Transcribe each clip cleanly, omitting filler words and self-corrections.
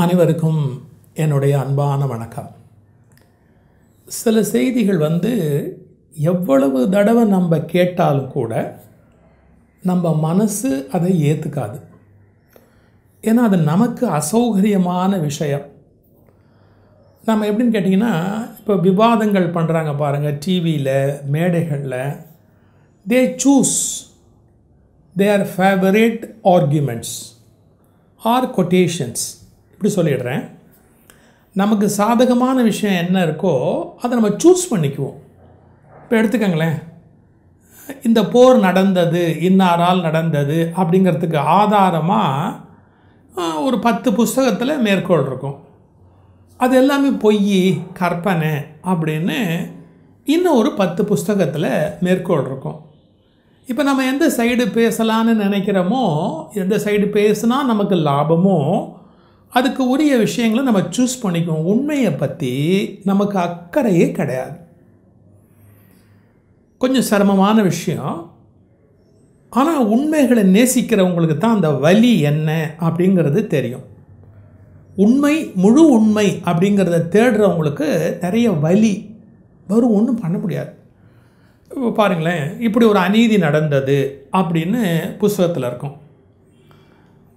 அனைவருக்கும் என்னுடைய அன்பான வணக்கம். சில செய்திகள் எவ்வளவு தடவை நம்ம கேட்டாலும் கூட நம்ம மனசு அதை ஏற்றுக்காது. ஏன்னா அது நமக்கு அசௌகரியமான விஷயம். நம்ம எப்படின்னு கேட்டிங்கன்னா, இப்போ விவாதங்கள் பண்ணுறாங்க பாருங்கள், டிவியில், மேடைகளில். They choose their favourite arguments or quotations. இப்படி சொல்லிடுறேன். நமக்கு சாதகமான விஷயம் என்ன இருக்கோ அதை நம்ம சூஸ் பண்ணிக்குவோம். இப்போ எடுத்துக்கங்களேன், இந்த போர் நடந்தது, இன்னாரால் நடந்தது அப்படிங்கிறதுக்கு ஆதாரமாக ஒரு 10 புஸ்தகத்தில் மேற்கோள் இருக்கும். அது எல்லாமே பொய், கற்பனை அப்படின்னு இன்னும் ஒரு 10 புஸ்தகத்தில் மேற்கோள் இருக்கும். இப்போ நம்ம எந்த சைடு பேசலான்னு நினைக்கிறோமோ, எந்த சைடு பேசுனா நமக்கு லாபமோ அதுக்கு உரிய விஷயங்களை நம்ம சூஸ் பண்ணிக்குவோம். உண்மையை பற்றி நமக்கு அக்கறையே கிடையாது. கொஞ்சம் சிரமமான விஷயம். ஆனால் உண்மைகளை நேசிக்கிறவங்களுக்கு தான் அந்த வலி என்ன அப்படிங்கிறது தெரியும். உண்மை, முழு உண்மை அப்படிங்கிறத தேடுறவங்களுக்கு நிறைய வலி வரும், ஒன்றும் பண்ண முடியாது. இப்போ பாருங்களேன், இப்படி ஒரு அநீதி நடந்தது அப்படின்னு புஸ்தகத்தில் இருக்கும்.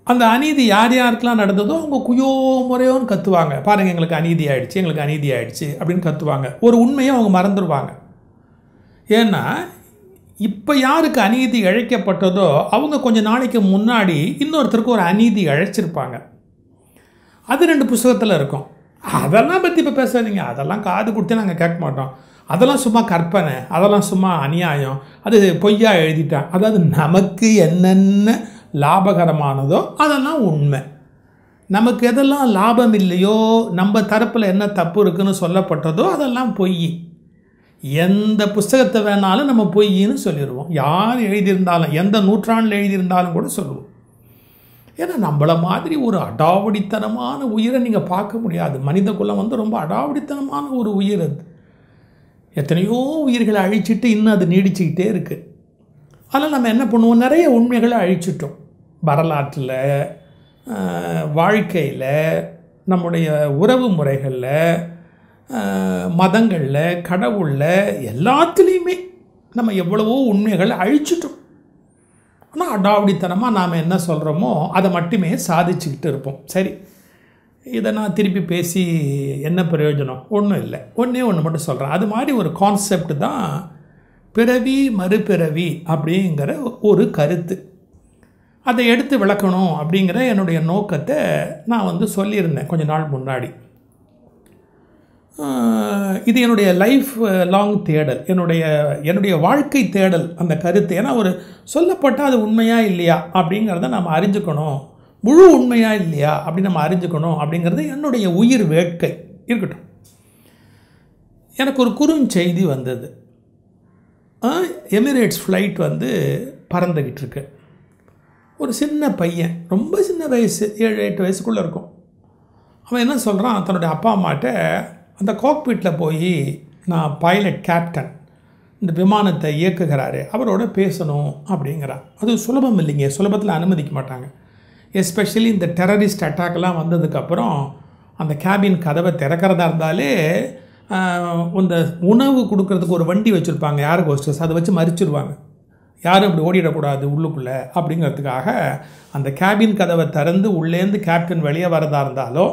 அந்த அநீதி யார் யாருக்கெல்லாம் நடந்ததோ அவங்க குயோ முறையோன்னு கத்துவாங்க. பாருங்கள், எங்களுக்கு அநீதி ஆயிடுச்சு, எங்களுக்கு அநீதி ஆயிடுச்சு அப்படின்னு கத்துவாங்க. ஒரு உண்மையை அவங்க மறந்துடுவாங்க. ஏன்னா இப்போ யாருக்கு அநீதி இழைக்கப்பட்டதோ அவங்க கொஞ்சம் நாளைக்கு முன்னாடி இன்னொருத்தருக்கு ஒரு அநீதி இழைச்சிருப்பாங்க. அது 2 புஸ்தகத்தில் இருக்கும். அதெல்லாம் பற்றி இப்போ பேசாதீங்க, அதெல்லாம் காது கொடுத்து நாங்கள் கேட்க மாட்டோம், அதெல்லாம் சும்மா கற்பனை, அதெல்லாம் சும்மா அநியாயம், அது பொய்யா எழுதிட்டான். அதாவது நமக்கு என்னென்ன லாபகரமானதோ அதெல்லாம் உண்மை. நமக்கு எதெல்லாம் லாபம் இல்லையோ, நம்ம தரப்பில் என்ன தப்பு இருக்குன்னு சொல்லப்பட்டதோ அதெல்லாம் பொய். எந்த புஸ்தகத்தை வேணாலும் நம்ம பொய்ன்னு சொல்லிடுவோம். யார் எழுதியிருந்தாலும், எந்த நூற்றாண்டில் எழுதியிருந்தாலும் கூட சொல்லுவோம். ஏன்னா நம்மளை மாதிரி ஒரு அடாவடித்தனமான உயிரை நீங்கள் பார்க்க முடியாது. மனித குலம் ரொம்ப அடாவடித்தனமான ஒரு உயிர். அது எத்தனையோ உயிர்களை அழிச்சிட்டு இன்னும் அது நீடிச்சுக்கிட்டே இருக்குது. அதனால் நம்ம என்ன பண்ணுவோம், நிறைய உண்மைகளை அழிச்சிட்டோம். வரலாற்றில், வாழ்க்கையில், நம்முடைய உறவு முறைகளில், மதங்களில், கடவுளில், எல்லாத்துலேயுமே நம்ம எவ்வளவோ உண்மைகளை அழிச்சிட்டோம். ஆனால் அடாவடித்தனமாக நாம் என்ன சொல்கிறோமோ அதை மட்டுமே சாதிச்சுக்கிட்டு இருப்போம். சரி, இதை நான் திருப்பி பேசி என்ன பிரயோஜனம்? ஒன்றும் இல்லை. ஒன்றே ஒன்று மட்டும் சொல்கிறேன். அது மாதிரி ஒரு கான்செப்ட் தான் பிறவி மறுபிறவி அப்படிங்கிற ஒரு கருத்து. அதை எடுத்து விளக்கணும் அப்படிங்கிற என்னுடைய நோக்கத்தை நான் சொல்லியிருந்தேன் கொஞ்ச நாள் முன்னாடி. இது என்னுடைய லைஃப் லாங் தேடல், என்னுடைய வாழ்க்கை தேடல் அந்த கருத்து. ஏன்னா ஒரு சொல்லப்பட்டால் அது உண்மையா இல்லையா அப்படிங்கிறத நம்ம அறிஞ்சுக்கணும், முழு உண்மையா இல்லையா அப்படின்னு நம்ம அறிஞ்சுக்கணும் அப்படிங்கிறது என்னுடைய உயிர் வேட்கை. இருக்கட்டும், எனக்கு ஒரு குறுஞ்செய்தி வந்தது. எமிரேட்ஸ் ஃப்ளைட் பறந்துக்கிட்டு இருக்கு. ஒரு சின்ன பையன், ரொம்ப சின்ன வயசு, 7-8 வயசுக்குள்ளே இருக்கும். அவன் என்ன சொல்கிறான், தன்னுடைய அப்பா அம்மாட்ட அந்த காக்பிட்டில் போய் நான் பைலட் கேப்டன், இந்த விமானத்தை இயக்குகிறாரு, அவரோட பேசணும் அப்படிங்கிறான். அது சுலபம் இல்லைங்க, சுலபத்தில் அனுமதிக்க மாட்டாங்க. எஸ்பெஷலி இந்த டெரரிஸ்ட் அட்டாக்லாம் வந்ததுக்கப்புறம் அந்த கேபின் கதவை திறக்கிறதா இருந்தாலே இந்த உணவு கொடுக்கறதுக்கு ஒரு வண்டி வச்சுருப்பாங்க, ஏர் ஹோஸ்டர்ஸ், அதை வச்சு மறிச்சிடுவாங்க. யாரும் இப்படி ஓடிடக்கூடாது உள்ளுக்குள்ளே அப்படிங்கிறதுக்காக அந்த கேபின் கதவை திறந்து உள்ளேருந்து கேப்டன் வெளியே வரதா இருந்தாலோ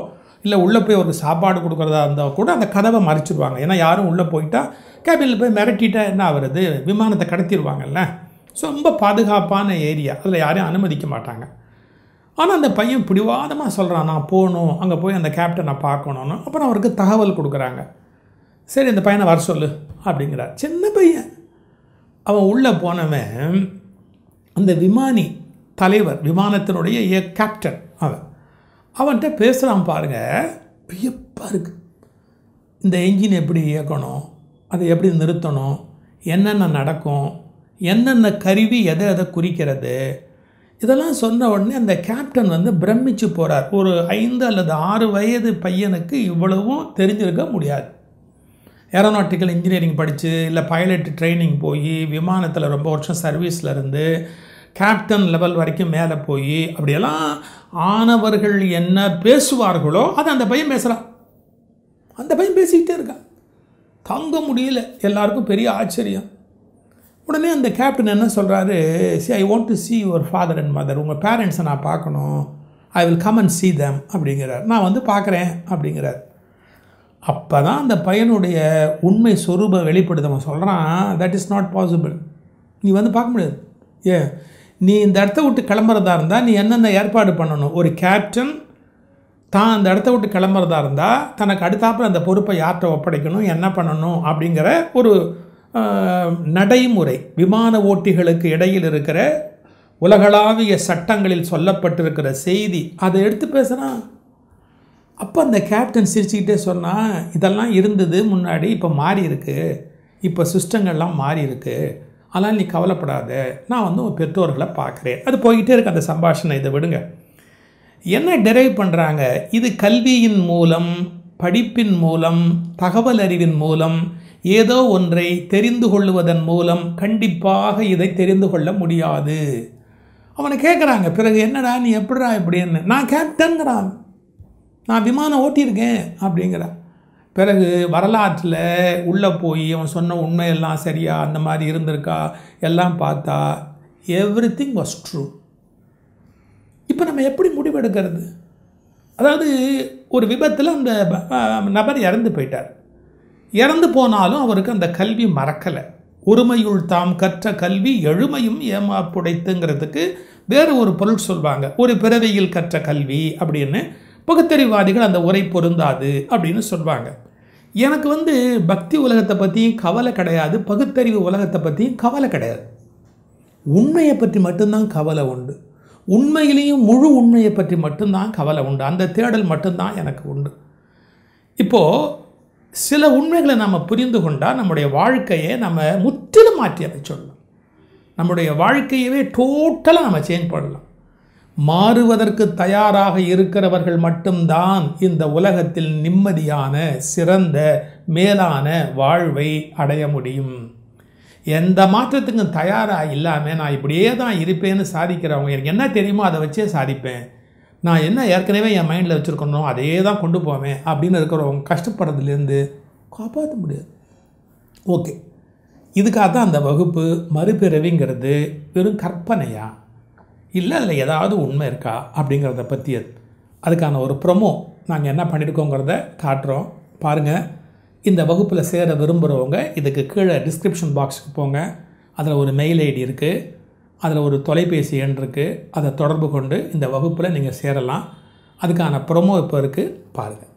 இல்லை உள்ளே போய் ஒரு சாப்பாடு கொடுக்குறதா இருந்தால் கூட அந்த கதவை மறைச்சிடுவாங்க. ஏன்னா யாரும் உள்ளே போயிட்டால் கேபினில் போய் மிரட்டிட்டா என்ன ஆகுறது, விமானத்தை கடத்திடுவாங்கல்ல. ஸோ ரொம்ப பாதுகாப்பான ஏரியா, அதில் யாரையும் அனுமதிக்க மாட்டாங்க. ஆனால் அந்த பையன் பிடிவாதமாக சொல்கிறான், நான் போகணும், அங்கே போய் அந்த கேப்டனை பார்க்கணுன்னு. அப்புறம் அவருக்கு தகவல் கொடுக்குறாங்க. சரி, அந்த பையனை வர சொல்லு அப்படிங்கிறார். சின்ன பையன். அவன் உள்ளே போனவன் அந்த விமானி தலைவர், விமானத்தினுடைய கேப்டன், அவன்கிட்ட பேசுகிறான். பாருங்கள், வியப்பாக இருக்குது. இந்த என்ஜின் எப்படி இயக்கணும், அதை எப்படி நிறுத்தணும், என்னென்ன நடக்கும், என்னென்ன கருவி எதை எதை குறிக்கிறது, இதெல்லாம் சொன்ன உடனே அந்த கேப்டன் பிரமிச்சு போகிறார். ஒரு 5 அல்லது 6 வயது பையனுக்கு இவ்வளவும் தெரிஞ்சிருக்க முடியாது. ஏரோநாட்டிக்கல் இன்ஜினியரிங் படித்து இல்லை பைலட் ட்ரைனிங் போய் விமானத்தில் ரொம்ப வருஷம் சர்வீஸில் இருந்து கேப்டன் லெவல் வரைக்கும் மேலே போய் அப்படியெல்லாம் ஆனவர்கள் என்ன பேசுவார்களோ அதை அந்த பையன் பேசுகிறான். அந்த பையன் பேசிக்கிட்டே இருக்கான். தாங்க முடியல, எல்லாருக்கும் பெரிய ஆச்சரியம். உடனே அந்த கேப்டன் என்ன சொல்கிறாரு, I want to see your father and mother, உங்கள் பேரண்ட்ஸை நான் பார்க்கணும், I will come and see them அப்படிங்கிறார். நான் வந்து பார்க்குறேன் அப்படிங்கிறார். அப்போ தான் அந்த பையனுடைய உண்மை சொரூப வெளிப்படுது. அவன் சொல்கிறான், தட் இஸ் நாட் பாசிபிள், நீ வந்து பார்க்க முடியாது. நீ இந்த இடத்த விட்டு கிளம்புறதா இருந்தால் நீ என்னென்ன ஏற்பாடு பண்ணணும்? ஒரு கேப்டன் தான் அந்த இடத்த விட்டு கிளம்புறதா இருந்தால் தனக்கு அடுத்தாப்புல அந்த பொறுப்பை யார்கிட்ட ஒப்படைக்கணும், என்ன பண்ணணும் அப்படிங்கிற ஒரு நடைமுறை, விமான ஓட்டிகளுக்கு இடையில் இருக்கிற உலகளாவிய சட்டங்களில் சொல்லப்பட்டிருக்கிற செய்தி, அதை எடுத்து பேசுகிறான். அப்போ அந்த கேப்டன் சிரிச்சுக்கிட்டே சொன்னால், இதெல்லாம் இருந்தது முன்னாடி, இப்போ மாறி இருக்கு, இப்போ சிஸ்டங்கள்லாம் மாறி இருக்கு, அதனால் நீ கவலைப்படாத, நான் வந்து உன் பெற்றோர்களை பார்க்குறேன். அது போய்கிட்டே இருக்கு அந்த சம்பாஷணை. இதை விடுங்க. என்ன டெரைவ் பண்ணுறாங்க? இது கல்வியின் மூலம், படிப்பின் மூலம், தகவல் அறிவின் மூலம், ஏதோ ஒன்றை தெரிந்து கொள்வதன் மூலம் கண்டிப்பாக இதை தெரிந்து கொள்ள முடியாது. அவனை கேட்குறாங்க, பிறகு என்னடா நீ எப்படிடா இப்படின்னு? நான் கேப்டன்கிறான், நான் விமானம் ஓட்டியிருக்கேன் அப்படிங்கிறான். பிறகு வரலாற்றில் உள்ளே போய் அவன் சொன்ன உண்மையெல்லாம் சரியா அந்த மாதிரி இருந்திருக்கா எல்லாம் பார்த்தா எவ்ரிதிங் வாஸ் ட்ரூ. இப்போ நம்ம எப்படி முடிவெடுக்கிறது? அதாவது ஒரு விபத்தில் அந்த நபர் இறந்து போயிட்டார். இறந்து போனாலும் அவருக்கு அந்த கல்வி மறக்கலை. ஒருமையுள் தாம் கற்ற கல்வி எழுமையும் ஏமாப்புடைத்துங்கிறதுக்கு வேறு ஒரு பொருள் சொல்வாங்க. ஒரு பிறவியில் கற்ற கல்வி அப்படின்னு. பகுத்தறிவாதிகள் அந்த உரை பொருந்தாது அப்படின்னு சொல்லுவாங்க. எனக்கு வந்து பக்தி உலகத்தை பற்றியும் கவலை கிடையாது, பகுத்தறிவு உலகத்தை பற்றியும் கவலை கிடையாது. உண்மையை பற்றி மட்டும்தான் கவலை உண்டு. உண்மையிலேயும் முழு உண்மையை பற்றி மட்டும்தான் கவலை உண்டு. அந்த தேடல் மட்டும்தான் எனக்கு உண்டு. இப்போது சில உண்மைகளை நம்ம புரிந்து கொண்டால் நம்முடைய வாழ்க்கையை நம்ம முற்றிலும் மாற்றி அமைச்சிடலாம். நம்முடைய வாழ்க்கையவே டோட்டலாக நம்ம சேஞ்ச் பண்ணலாம். மாறுவதற்கு தயாராக இருக்கிறவர்கள் மட்டும்தான் இந்த உலகத்தில் நிம்மதியான, சிறந்த, மேலான வாழ்வை அடைய முடியும். எந்த மாற்றத்துக்கும் தயாராக இல்லாமல் நான் இப்படியே தான் இருப்பேன்னு சாதிக்கிறவங்க, எனக்கு என்ன தெரியுமோ அதை வச்சே சாதிப்பேன், நான் என்ன ஏற்கனவே என் மைண்டில் வச்சுருக்கணும் அதையே தான் கொண்டு போவேன் அப்படின்னு இருக்கிறவங்க கஷ்டப்படுறதுலேருந்து காப்பாற்ற முடியாது. ஓகே, இதுக்காக தான் அந்த வகுப்பு. மறுபிறவிங்கிறது வெறும் கற்பனையா இல்லை அதில் ஏதாவது உண்மை இருக்கா அப்படிங்கிறத பற்றி அதுக்கான ஒரு ப்ரொமோ நாங்கள் என்ன பண்ணியிருக்கோங்கிறத காட்டுறோம். பாருங்கள். இந்த வகுப்பில் சேர விரும்புகிறவங்க இதுக்கு கீழே டிஸ்கிரிப்ஷன் பாக்ஸுக்கு போங்க. அதில் ஒரு மெயில் ஐடி இருக்குது, அதில் ஒரு தொலைபேசி எண் இருக்குது. அதை தொடர்பு கொண்டு இந்த வகுப்பில் நீங்கள் சேரலாம். அதுக்கான ப்ரொமோ இப்போ இருக்குது, பாருங்கள்.